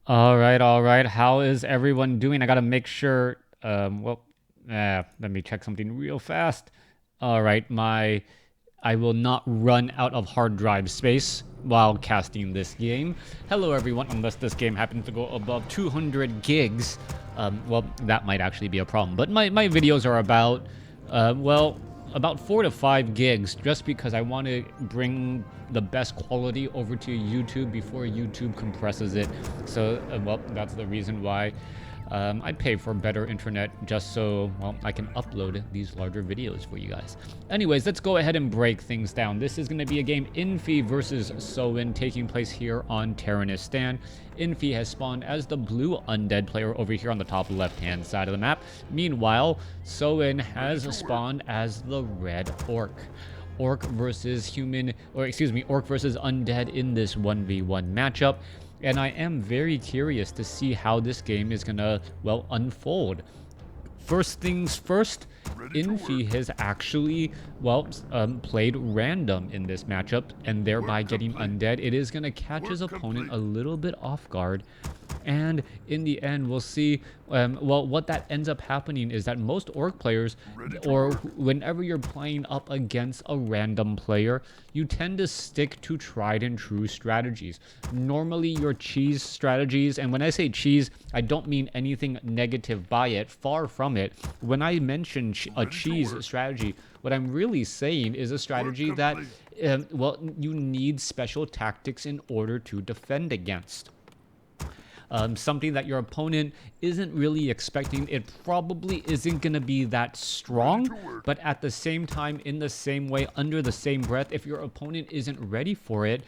All right. How is everyone doing? I gotta make sure. Let me check something real fast. All right, I will not run out of hard drive space while casting this game. Hello, everyone. Unless this game happens to go above 200 gigs, that might actually be a problem. But my videos are about, about 4 to 5 gigs, just because I want to bring the best quality over to YouTube before YouTube compresses it. So, that's the reason why I pay for better internet just so, I can upload these larger videos for you guys. Anyways, let's go ahead and break things down. This is going to be a game Infi versus Soin taking place here on Terranistan. Infi has spawned as the blue undead player over here on the top left-hand side of the map. Meanwhile, Soin has spawned as the red orc. Orc versus undead in this 1v1 matchup. And I am very curious to see how this game is gonna, unfold. First things first, Infi has actually, played random in this matchup, and thereby getting undead. It is going to catch his opponent a little bit off guard. And in the end, we'll see, what that ends up happening is that most orc players, or whenever you're playing up against a random player, you tend to stick to tried and true strategies. Normally your cheese strategies, and when I say cheese, I don't mean anything negative by it, far from it. When I mention a cheese strategy, what I'm really saying is a strategy that, you need special tactics in order to defend against. Something that your opponent isn't really expecting. It probably isn't going to be that strong, but at the same time, in the same way, under the same breath, if your opponent isn't ready for it,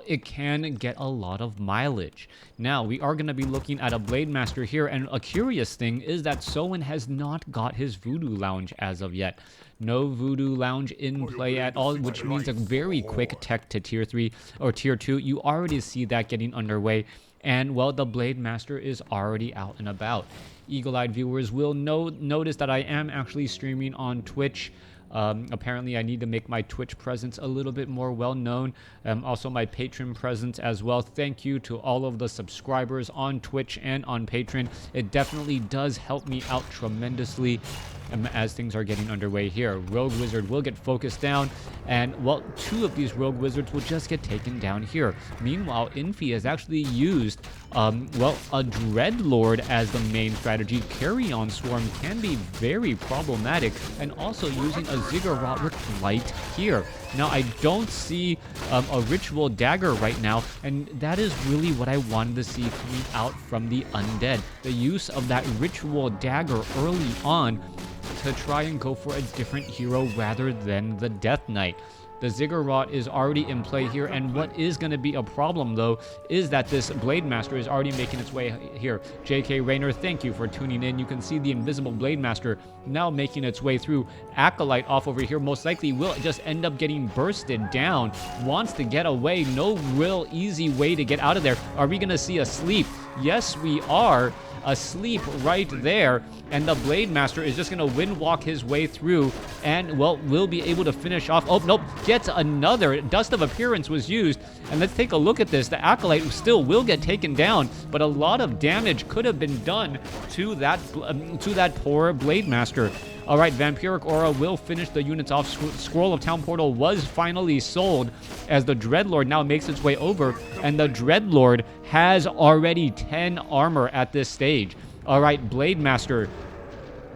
it can get a lot of mileage. Now, we are going to be looking at a Blade Master here, and a curious thing is that Soin has not got his Voodoo Lounge as of yet. No Voodoo Lounge in play at all, which means a very quick tech to tier 3 or tier 2. You already see that getting underway. And, the Blade Master is already out and about. Eagle-eyed viewers will notice that I am actually streaming on Twitch. Apparently, I need to make my Twitch presence a little bit more well-known. Also, my Patreon presence as well. Thank you to all of the subscribers on Twitch and on Patreon. It definitely does help me out tremendously as things are getting underway here. Rogue Wizard will get focused down, and, 2 of these Rogue Wizards will just get taken down here. Meanwhile, Infi has actually used, a Dreadlord as the main strategy. Carry-on Swarm can be very problematic, and also using a Ziggurat with Light here. Now, I don't see a Ritual Dagger right now, and that is really what I wanted to see coming out from the Undead. The use of that Ritual Dagger early on to try and go for a different hero rather than the Death Knight. The Ziggurat is already in play here, and what is going to be a problem, though, is that this Blade Master is already making its way here. JK Rayner, thank you for tuning in. You can see the invisible Blade Master now making its way through. Acolyte off over here most likely will just end up getting bursted down. Wants to get away. No real easy way to get out of there. Are we going to see a sleep? Yes, we are. Asleep right there, and the Blade Master is just going to wind walk his way through and, will be able to finish off. Oh, nope, gets another. Dust of Appearance was used, and let's take a look at this. The Acolyte still will get taken down, but a lot of damage could have been done to that poor Blade Master. All right, Vampiric Aura will finish the units off. Scroll of Town Portal was finally sold as the Dreadlord now makes its way over, and the Dreadlord has already 10 armor at this stage. All right, Blade Master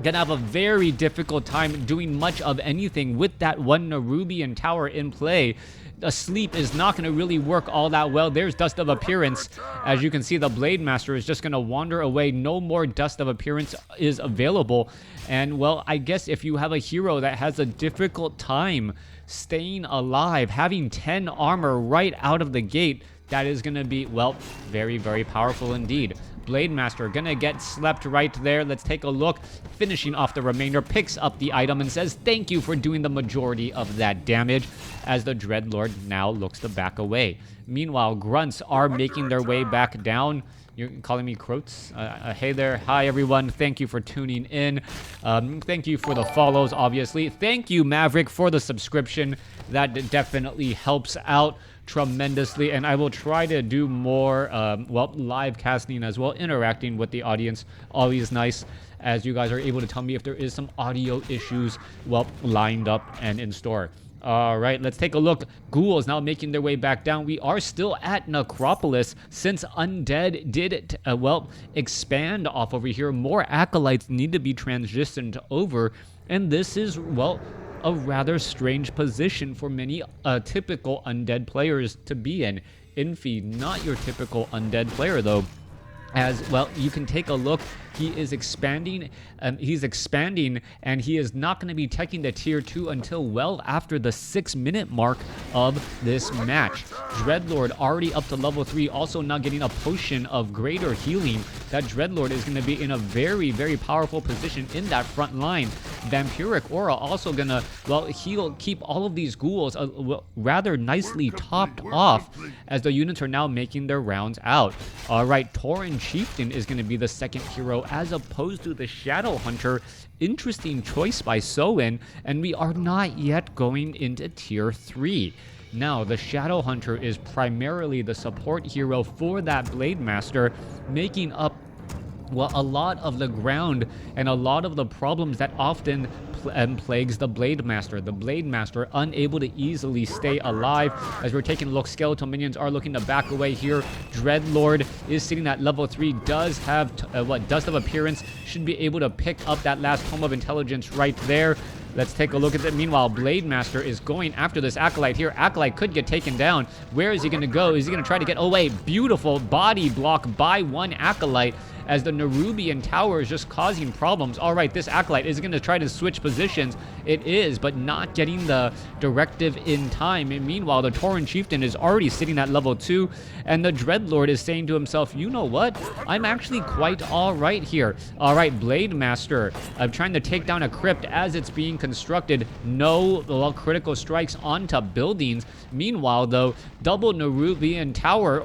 gonna have a very difficult time doing much of anything with that one Nerubian tower in play. Asleep is not going to really work all that well. There's Dust of Appearance. As you can see, the Blade Master is just going to wander away. No more Dust of Appearance is available. And, I guess if you have a hero that has a difficult time staying alive, having 10 armor right out of the gate, that is going to be, very, very powerful indeed. Blade Master gonna get slept right there. Let's take a look. Finishing off the remainder, picks up the item and says thank you for doing the majority of that damage, as the Dreadlord now looks to back away. Meanwhile, grunts are making their way back down. You're calling me Croats? Hey there. Hi, everyone. Thank you for tuning in. Thank you for the follows, obviously. Thank you, Maverick, for the subscription. That definitely helps out. tremendously, and I will try to do more, well, live casting as well, interacting with the audience. Always nice as you guys are able to tell me if there is some audio issues, well, lined up and in store. All right, let's take a look. Ghouls now making their way back down. We are still at Necropolis since Undead did, well, expand off over here. More Acolytes need to be transitioned over, and this is, well, a rather strange position for many typical Undead players to be in. Infi, not your typical Undead player, though. As well, you can take a look. He is expanding. He's expanding, and he is not going to be taking the tier 2 until well after the 6-minute mark of this match. Dreadlord already up to level 3, also now getting a potion of greater healing. That Dreadlord is going to be in a very, very powerful position in that front line. Vampiric Aura also going to, well, keep all of these ghouls rather nicely topped off as the units are now making their rounds out. All right, Tauren Chieftain is going to be the second hero as opposed to the Shadow Hunter. Interesting choice by Soin, and we are not yet going into tier 3. Now, the Shadow Hunter is primarily the support hero for that Blade Master, making up, well, a lot of the ground and a lot of the problems that often plagues the Blade Master. The Blade Master unable to easily stay alive. As we're taking a look, skeletal minions are looking to back away here. Dreadlord is sitting at level 3, does have Dust of Appearance, should be able to pick up that last Tome of Intelligence right there. Let's take a look at it. Meanwhile, Blade Master is going after this Acolyte here. Acolyte could get taken down. Where is he going to go? Is he going to try to get away? Beautiful body block by one Acolyte as the Nerubian Tower is just causing problems. All right, this Acolyte is going to try to switch positions. It is, but not getting the directive in time. And meanwhile, the Tauren Chieftain is already sitting at level 2, and the Dreadlord is saying to himself, you know what? I'm actually quite all right here. All right, Blade Master, I'm trying to take down a crypt as it's being constructed. No critical strikes onto buildings. Meanwhile, though, double Nerubian Tower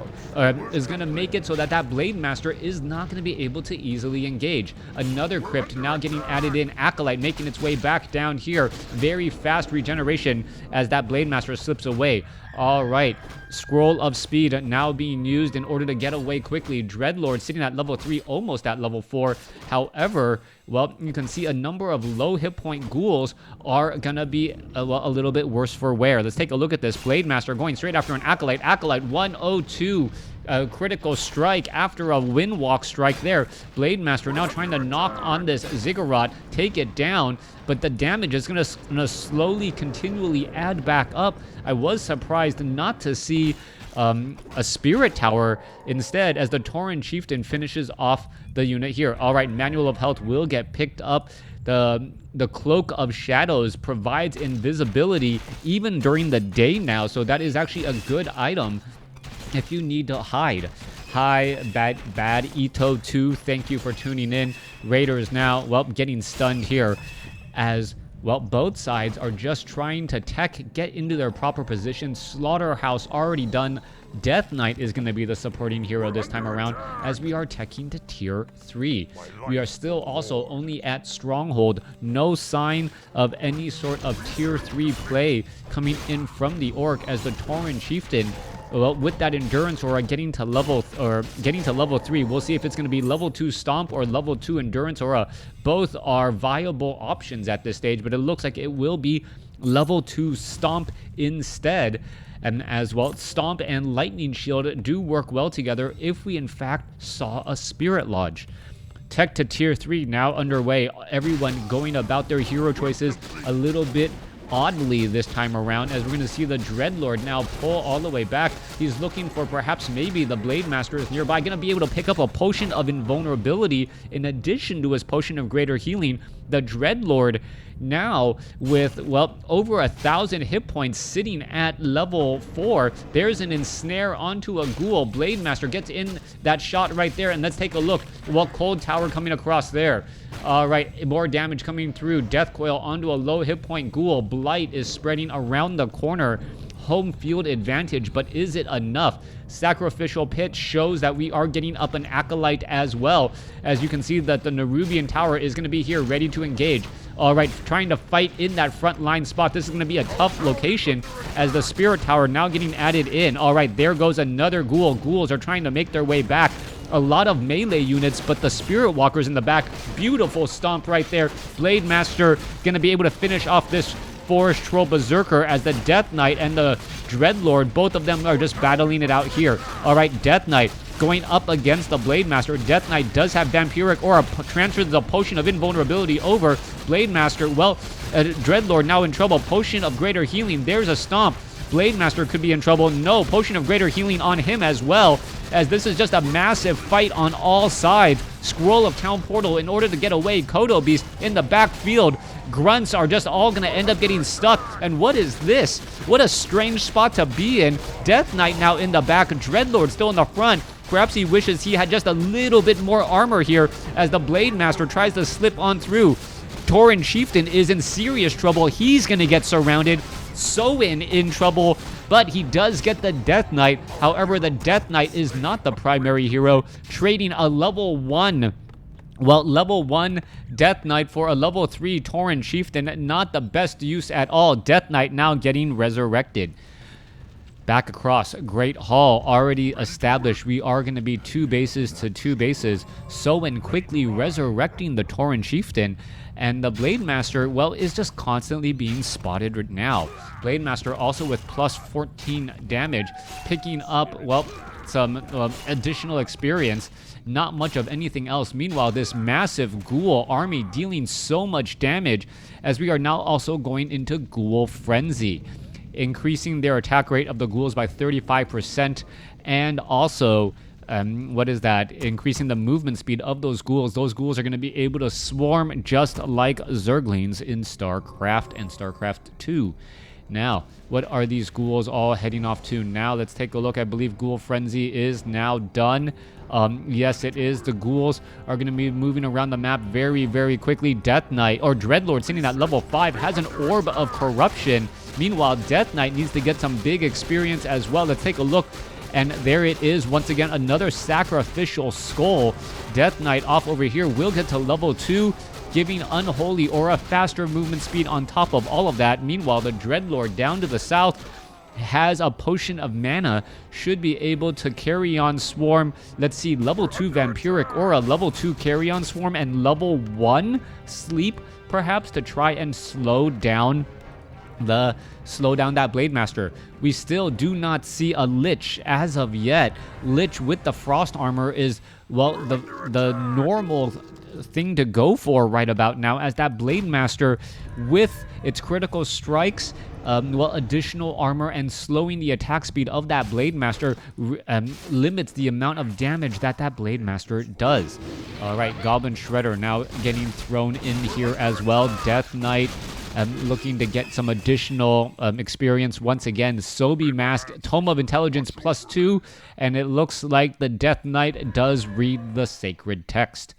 is going to make it so that that Blade Master is not going to be able to easily engage. Another crypt now getting added in. Acolyte making its way back down here. Very fast regeneration as that Blade Master slips away. All right, Scroll of Speed now being used in order to get away quickly. Dreadlord sitting at level 3, almost at level 4. However, well, you can see a number of low hit point ghouls are gonna be a little bit worse for wear. Let's take a look at this. Blade Master going straight after an Acolyte. Acolyte 102. A critical strike after a Windwalk strike there. Blade Master now trying to knock on this Ziggurat, take it down, but the damage is gonna slowly, continually add back up. I was surprised not to see a Spirit Tower instead, as the Tauren Chieftain finishes off the unit here. All right, Manual of Health will get picked up. The Cloak of Shadows provides invisibility even during the day now, so that is actually a good item if you need to hide. Hi, Bad Ito 2, thank you for tuning in. Raiders now, well, getting stunned here as, well, both sides are just trying to get into their proper position. Slaughterhouse already done. Death Knight is going to be the supporting hero this time around as we are teching to tier 3. We are still also only at Stronghold. No sign of any sort of tier 3 play coming in from the Orc as the Tauren Chieftain, well, with that Endurance Aura getting to level 3. We'll see if it's going to be level 2 Stomp or level 2 Endurance Aura. Both are viable options at this stage, but it looks like it will be level 2 Stomp instead. And as well, Stomp and Lightning Shield do work well together if we in fact saw a Spirit Lodge. Tech to tier 3 now underway. Everyone going about their hero choices a little bit oddly this time around, as we're going to see the Dreadlord now pull all the way back. He's looking for perhaps maybe the Blade Master is nearby, going to be able to pick up a Potion of Invulnerability in addition to his Potion of Greater Healing. The Dreadlord now with, well, over 1,000 hit points sitting at level 4. There's an ensnare onto a ghoul. Blade Master gets in that shot right there, and let's take a look. Well, Cold Tower coming across there. All right, more damage coming through. Death Coil onto a low hit point ghoul. Blight is spreading around the corner. Home field advantage, but is it enough? Sacrificial Pit shows that we are getting up an Acolyte as well. As you can see that the Nerubian Tower is going to be here ready to engage. All right, trying to fight in that front line spot. This is going to be a tough location as the Spirit Tower now getting added in. All right, there goes another ghoul. Ghouls are trying to make their way back. A lot of melee units, but the Spirit Walkers in the back. Beautiful stomp right there. Blade Master going to be able to finish off this Forest Troll Berserker as the Death Knight and the Dreadlord, both of them are just battling it out here. All right, Death Knight going up against the Blade Master. Death Knight does have Vampiric Aura, transfers the Potion of Invulnerability over. Blade Master, well, Dreadlord now in trouble. Potion of Greater Healing, there's a stomp. Blade Master could be in trouble. No, Potion of Greater Healing on him as well, as this is just a massive fight on all sides. Scroll of Town Portal in order to get away. Kodo Beast in the backfield. Grunts are just all going to end up getting stuck. And what is this? What a strange spot to be in. Death Knight now in the back. Dreadlord still in the front. Perhaps he wishes he had just a little bit more armor here as the Blade Master tries to slip on through. Tauren Chieftain is in serious trouble. He's going to get surrounded. Soin in trouble, but he does get the Death Knight. However, the Death Knight is not the primary hero, trading a level 1. Well, level 1 Death Knight for a level 3 Tauren Chieftain. Not the best use at all. Death Knight now getting resurrected. Back across, Great Hall already established. We are going to be 2 bases to 2 bases. Soin quickly resurrecting the Tauren Chieftain. And the Blade Master, well, is just constantly being spotted right now. Blade Master also with plus 14 damage, picking up, well, some additional experience. Not much of anything else. Meanwhile, this massive ghoul army dealing so much damage as we are now also going into Ghoul Frenzy, increasing their attack rate of the ghouls by 35%, and also what is that? Increasing the movement speed of those ghouls. Those ghouls are going to be able to swarm just like Zerglings in StarCraft and StarCraft 2. Now, what are these ghouls all heading off to now? Let's take a look. I believe Ghoul Frenzy is now done. Yes, it is. The ghouls are going to be moving around the map very, very quickly. Death Knight, or Dreadlord, sitting at level 5, has an Orb of Corruption. Meanwhile, Death Knight needs to get some big experience as well. Let's take a look. And there it is, once again, another Sacrificial Skull. Death Knight off over here will get to level 2, giving Unholy Aura faster movement speed on top of all of that. Meanwhile, the Dreadlord down to the south has a Potion of Mana, should be able to carry on Swarm. Let's see, level 2 Vampiric Aura, level 2 carry on Swarm, and level 1 Sleep, perhaps, to try and slow down that Blade Master. We still do not see a Lich as of yet. Lich with the Frost Armor is, well, the normal thing to go for right about now, as that Blade Master with its critical strikes, well, additional armor and slowing the attack speed of that Blade Master limits the amount of damage that Blade Master does. All right, Goblin Shredder now getting thrown in here as well. Death Knight looking to get some additional experience once again. Sobi Mask, Tome of Intelligence +2, and it looks like the Death Knight does read the sacred text.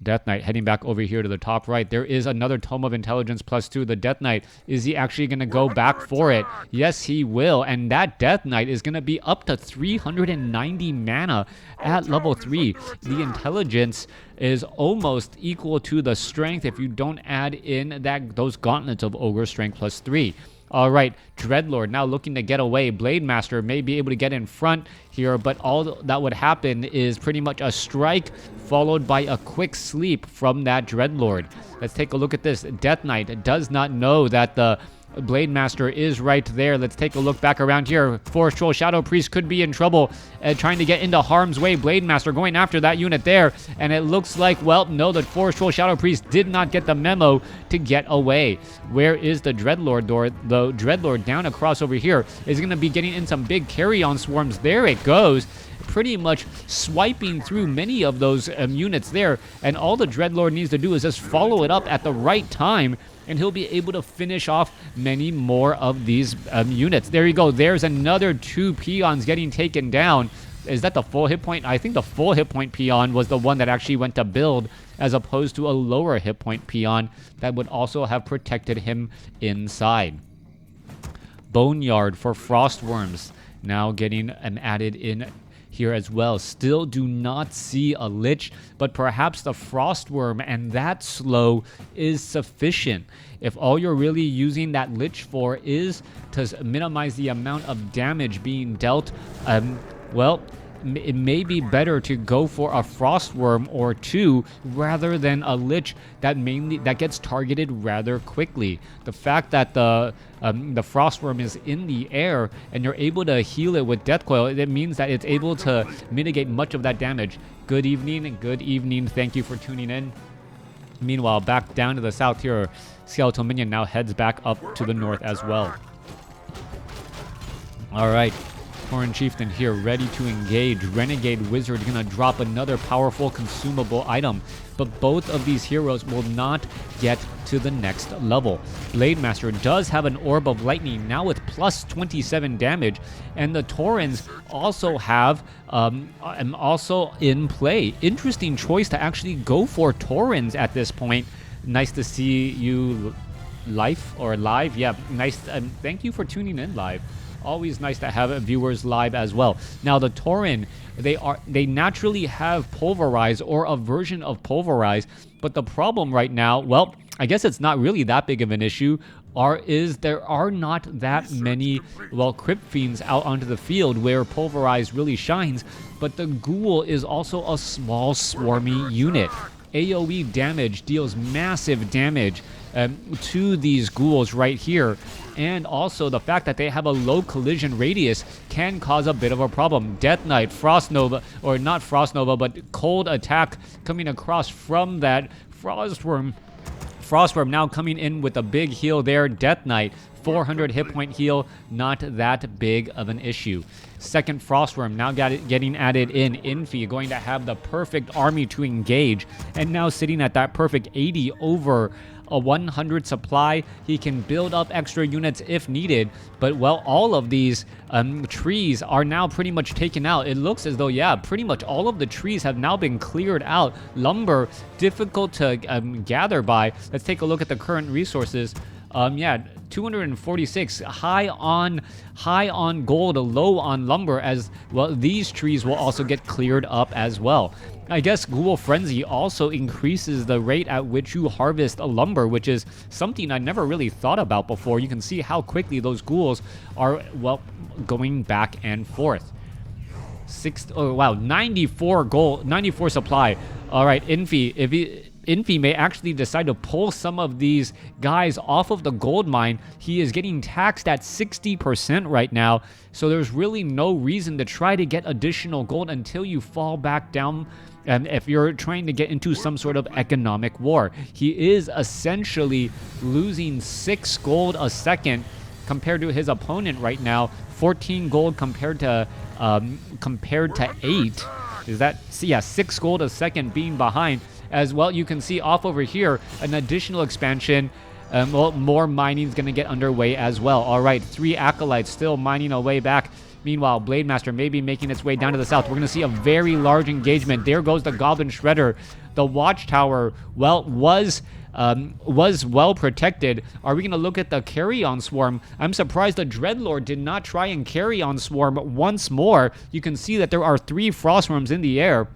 Death Knight heading back over here to the top right. There is another Tome of Intelligence +2. The Death Knight, is he actually going to go back for it? Yes, he will. And that Death Knight is going to be up to 390 mana at level 3. The intelligence is almost equal to the strength if you don't add in those gauntlets of Ogre Strength +3. All right, Dreadlord now looking to get away. Blade Master may be able to get in front here, but all that would happen is pretty much a strike followed by a quick sleep from that Dreadlord. Let's take a look at this. Death Knight does not know that the Blade Master is right there. Let's take a look back around here. Forest Troll Shadow Priest could be in trouble, trying to get into harm's way. Blade Master going after that unit there, and it looks like, well, no, the Forest Troll Shadow Priest did not get the memo to get away. Where is the Dreadlord? The Dreadlord down across over here is going to be getting in some big carry-on swarms. There it goes, pretty much swiping through many of those units there, and all the Dreadlord needs to do is just follow it up at the right time, and he'll be able to finish off many more of these units. There you go. There's another 2 peons getting taken down. Is that the full hit point? I think the full hit point peon was the one that actually went to build, as opposed to a lower hit point peon that would also have protected him inside. Boneyard for Frostworms now getting added in here as well. Still do not see a Lich, but perhaps the Frostworm and that slow is sufficient. If all you're really using that Lich for is to minimize the amount of damage being dealt, well, it may be better to go for a Frostworm or two rather than a Lich that gets targeted rather quickly. The fact that the Frostworm is in the air and you're able to heal it with Death Coil, it means that it's able to mitigate much of that damage. Good evening, good evening. Thank you for tuning in. Meanwhile, back down to the south here, Skeletal Minion now heads back up to the north as well. All right. Tauren Chieftain here, ready to engage. Renegade Wizard gonna drop another powerful consumable item, but both of these heroes will not get to the next level. Blade Master does have an Orb of Lightning now with plus 27 damage, and the Taurens also have also in play. Interesting choice to actually go for Taurens at this point. Nice to see you live. Yeah, nice. Thank you for tuning in live. Always nice to have viewers live as well. Now the Tauren, they naturally have Pulverize or a version of Pulverize, but the problem right now, well, I guess it's not really that big of an issue, is there are not that many, well, Crypt Fiends out onto the field where Pulverize really shines, but the Ghoul is also a small swarmy unit. AoE damage deals massive damage to these ghouls right here, and also the fact that they have a low collision radius can cause a bit of a problem. Death Knight, Frost Nova, or not Frost Nova, but Cold Attack coming across from that Frostworm. Frostworm now coming in with a big heal there. Death Knight, 400 hit point heal, not that big of an issue. Second Frostworm now getting added in. Infi going to have the perfect army to engage, and now sitting at that perfect 80 over a 100 supply. He can build up extra units if needed, but well, all of these trees are now pretty much taken out. It looks as though, yeah, pretty much all of the trees have now been cleared out. Lumber, difficult to gather by. Let's take a look at the current resources. Yeah, 246, high on gold, low on lumber, as well. These trees will also get cleared up as well. I guess Ghoul Frenzy also increases the rate at which you harvest a lumber, which is something I never really thought about before. You can see how quickly those ghouls are, well, going back and forth. 94 gold, 94 supply. All right, Infi may actually decide to pull some of these guys off of the gold mine. He is getting taxed at 60% right now, so there's really no reason to try to get additional gold until you fall back down. And if you're trying to get into some sort of economic war, he is essentially losing 6 gold a second compared to his opponent right now. 14 gold compared to 8. Is that, yeah, 6 gold a second being behind. As well, you can see off over here, an additional expansion. Well, more mining is going to get underway as well. All right, 3 Acolytes still mining away back. Meanwhile, Blade Master may be making its way down to the south. We're going to see a very large engagement. There goes the Goblin Shredder. The Watchtower, well, was well protected. Are we going to look at the Carrion Swarm? I'm surprised the Dreadlord did not try and Carrion Swarm once more. You can see that there are 3 Frostworms in the air.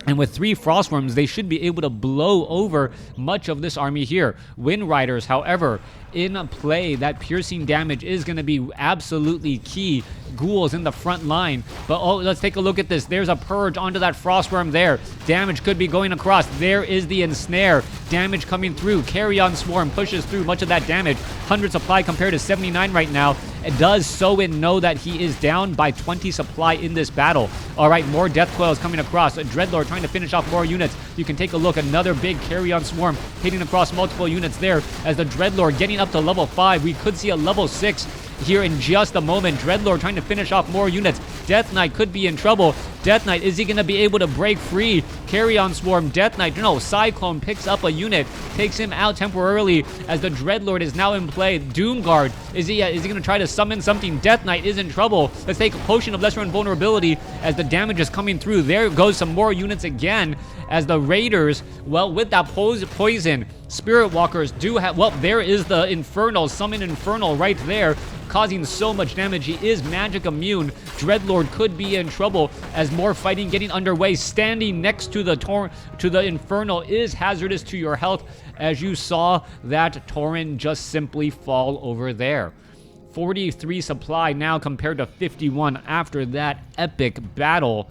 And with 3 Frostworms, they should be able to blow over much of this army here. Wind Riders, however, in play, that piercing damage is going to be absolutely key. Ghouls in the front line. But oh, let's take a look at this. There's a Purge onto that Frostworm there. Damage could be going across. There is the Ensnare. Damage coming through. Carrion Swarm pushes through much of that damage. 100 supply compared to 79 right now. Does Soin know that he is down by 20 supply in this battle? All right, more Death Coils coming across. A Dreadlord trying to finish off more units. You can take a look. Another big Carrion Swarm hitting across multiple units there as the Dreadlord getting up to level 5. We could see a level 6 here in just a moment. Dreadlord trying to finish off more units. Death Knight could be in trouble. Death Knight, is he going to be able to break free? Carrion Swarm, Death Knight, no, Cyclone picks up a unit, takes him out temporarily as the Dreadlord is now in play. Doomguard, is he going to try to summon something? Death Knight is in trouble. Let's take a Potion of Lesser Invulnerability as the damage is coming through. There goes some more units again as the Raiders, well, with that poison, Spirit Walkers do have, well, there is the Infernal, Summon Infernal right there, causing so much damage. He is magic immune. Dreadlord could be in trouble as as more fighting getting underway. Standing next to the Infernal is hazardous to your health, as you saw that Tauren just simply fall over there. 43 supply now compared to 51 after that epic battle.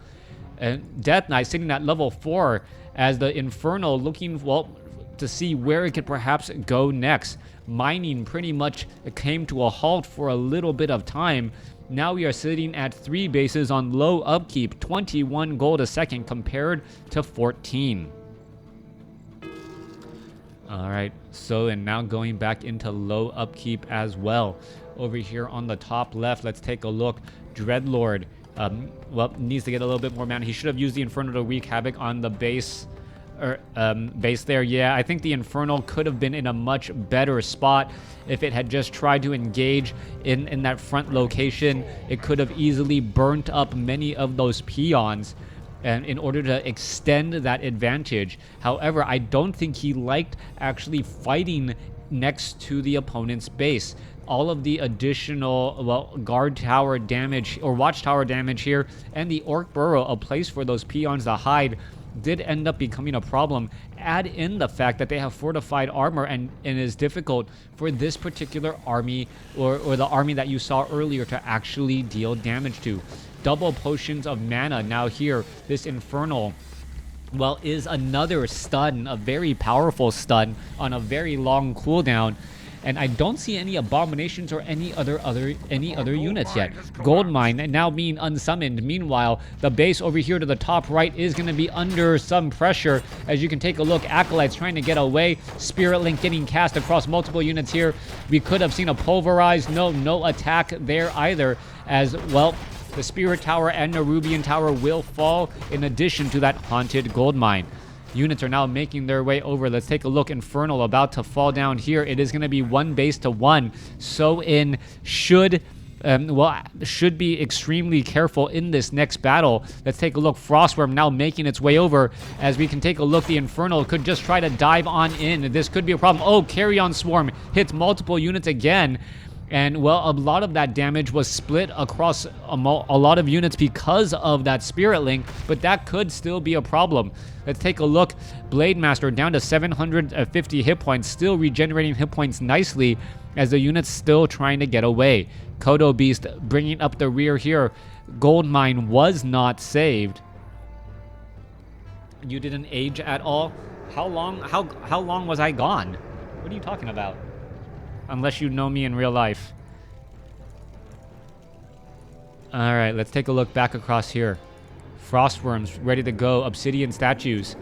And Death Knight sitting at level 4 as the Infernal looking, well, to see where it could perhaps go next. Mining pretty much came to a halt for a little bit of time. Now we are sitting at 3 bases on low upkeep, 21 gold a second compared to 14. Alright, so and now going back into low upkeep as well. Over here on the top left, let's take a look. Dreadlord, well, needs to get a little bit more mana. He should have used the Infernal to wreak havoc on the base there. Yeah, I think the Infernal could have been in a much better spot if it had just tried to engage in that front location. It could have easily burnt up many of those peons and in order to extend that advantage. However, I don't think he liked actually fighting next to the opponent's base. All of the additional, well, guard tower damage or watchtower damage here and the Orc Burrow, a place for those peons to hide, did end up becoming a problem. Add in the fact that they have fortified armor and it is difficult for this particular army or the army that you saw earlier to actually deal damage to. Double potions of mana now here. This Infernal, well, is another stun, a very powerful stun on a very long cooldown. And I don't see any abominations or any other units yet. Goldmine now being unsummoned. Meanwhile, the base over here to the top right is going to be under some pressure. As you can take a look, Acolytes trying to get away. Spirit Link getting cast across multiple units here. We could have seen a Pulverize. No attack there either. As well, the Spirit Tower and Nerubian Tower will fall in addition to that Haunted Goldmine. Units are now making their way over. Let's take a look. Infernal about to fall down here. It is going to be 1 base to 1. Soin should be extremely careful in this next battle. Let's take a look. Frostworm now making its way over. As we can take a look, the Infernal could just try to dive on in. This could be a problem. Oh, Carrion Swarm hits multiple units again. And, well, a lot of that damage was split across a lot of units because of that Spirit Link, but that could still be a problem. Let's take a look. Blade Master down to 750 hit points, still regenerating hit points nicely as the unit's still trying to get away. Kodo Beast bringing up the rear here. Goldmine was not saved. You didn't age at all? How long was I gone? What are you talking about? Unless you know me in real life. Alright, let's take a look back across here. Frostworms ready to go. Obsidian statues.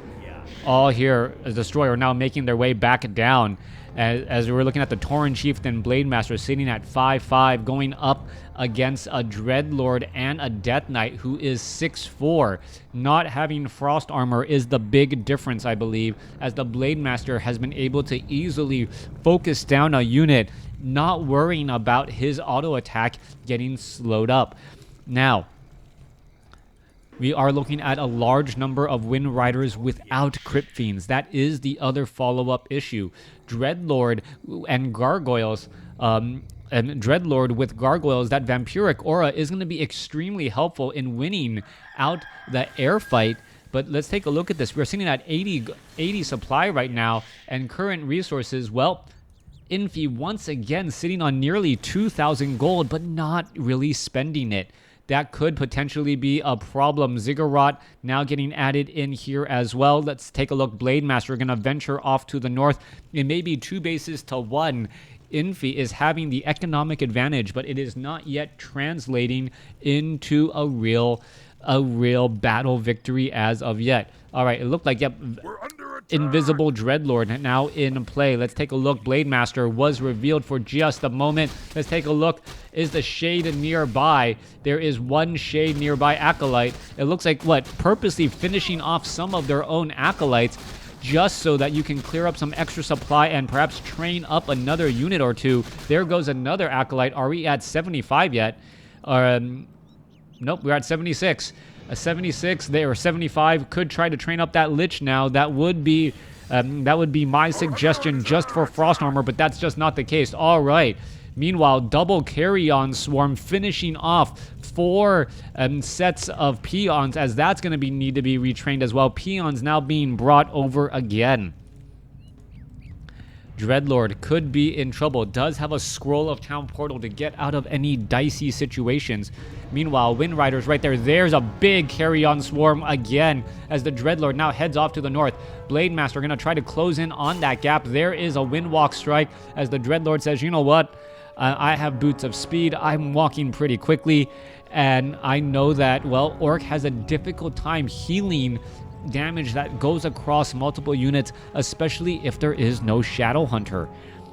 All here as Destroyer now making their way back down. As we're looking at the Tauren Chieftain Blade Master sitting at 5-5, going up against a Dreadlord and a Death Knight who is 6-4. Not having frost armor is the big difference, I believe, as the Blade Master has been able to easily focus down a unit, not worrying about his auto attack getting slowed up. Now, we are looking at a large number of Wind Riders without Crypt Fiends. That is the other follow-up issue. Dreadlord and Gargoyles, and Dreadlord with Gargoyles, that Vampiric Aura is going to be extremely helpful in winning out the air fight. But let's take a look at this. We're sitting at 80 supply right now, and current resources, well, Infi once again sitting on nearly 2,000 gold, but not really spending it. That could potentially be a problem. Ziggurat now getting added in here as well. Let's take a look. Blade Master going to venture off to the north. It may be 2 bases to 1. Infi is having the economic advantage, but it is not yet translating into a real battle victory as of yet. All right, it looked like, yep, Invisible Dreadlord now in play. Let's take a look. Blade Master was revealed for just a moment. Let's take a look. Is the shade nearby? There is 1 shade nearby. Acolyte. It looks like, what, purposely finishing off some of their own Acolytes just so that you can clear up some extra supply and perhaps train up another unit or 2. There goes another Acolyte. Are we at 75 yet? Nope, we're at 76. A 76 there, 75 could try to train up that Lich now. That would be my suggestion just for Frost Armor, but that's just not the case. All right. Meanwhile, double Carrion Swarm finishing off 4 sets of peons, as that's going to need to be retrained as well. Peons now being brought over again. Dreadlord could be in trouble. Does have a scroll of town portal to get out of any dicey situations. Meanwhile, Wind Riders right there. There's a big carry-on swarm again as the Dreadlord now heads off to the north. Blade Master going to try to close in on that gap. There is a Windwalk strike as the Dreadlord says, you know what? I have boots of speed. I'm walking pretty quickly. And I know that, well, Orc has a difficult time healing damage that goes across multiple units, especially if there is no Shadow Hunter.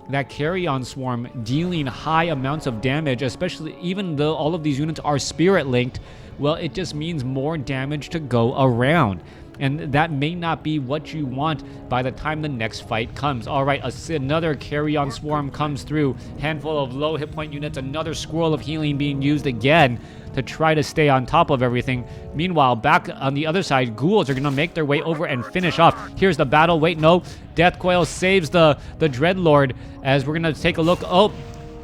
That carry-on swarm dealing high amounts of damage, especially even though all of these units are spirit linked, well, it just means more damage to go around. And that may not be what you want by the time the next fight comes. All right, another carry-on swarm comes through. Handful of low hit point units, another scroll of healing being used again to try to stay on top of everything. Meanwhile, back on the other side, ghouls are going to make their way over and finish off. Here's the battle. Wait, no. Death Coil saves the Dreadlord as we're going to take a look. Oh,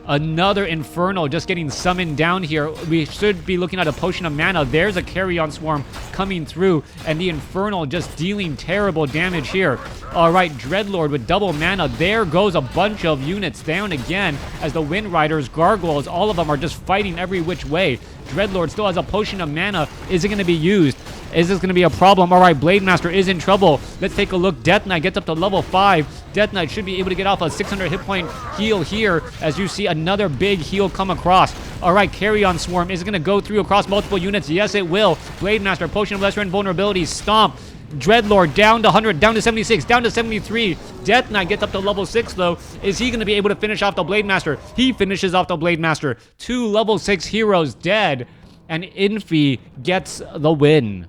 another Infernal just getting summoned down here. We should be looking at a Potion of Mana. There's a carry-on swarm coming through, and the Infernal just dealing terrible damage here. All right, Dreadlord with double mana. There goes a bunch of units down again as the Wind Riders, Gargoyles, all of them are just fighting every which way. Dreadlord still has a Potion of Mana. Is it going to be used? Is this going to be a problem? All right, Blade Master is in trouble. Let's take a look. Death Knight gets up to level 5. Death Knight should be able to get off a 600 hit point heal here as you see another big heal come across. All right, Carry-On Swarm. Is it going to go through across multiple units? Yes, it will. Blade Master, Potion of Lesser Invulnerability, Stomp. Dreadlord down to 100, down to 76, down to 73. Death Knight gets up to level 6, though. Is he going to be able to finish off the Blade Master? He finishes off the Blade Master. 2 level 6 heroes dead, and Infi gets the win.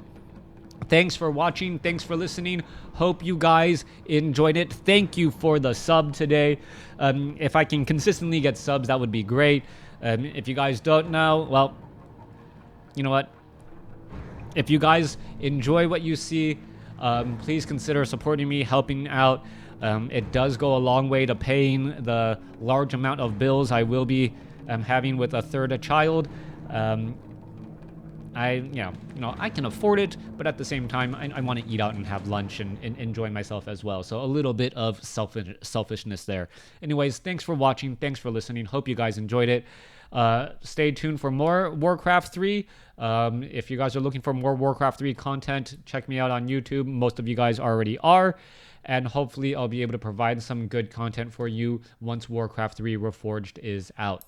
Thanks for watching. Thanks for listening. Hope you guys enjoyed it. Thank you for the sub today. If I can consistently get subs, that would be great. If you guys don't know, well, you know what? If you guys enjoy what you see, please consider supporting me, helping out. It does go a long way to paying the large amount of bills I will be having with a third child. I can afford it, but at the same time, I want to eat out and have lunch and enjoy myself as well. So a little bit of selfishness there. Anyways, thanks for watching. Thanks for listening. Hope you guys enjoyed it. Stay tuned for more WarCraft 3. If you guys are looking for more WarCraft 3 content, check me out on YouTube. Most of you guys already are. And hopefully I'll be able to provide some good content for you once WarCraft 3 Reforged is out.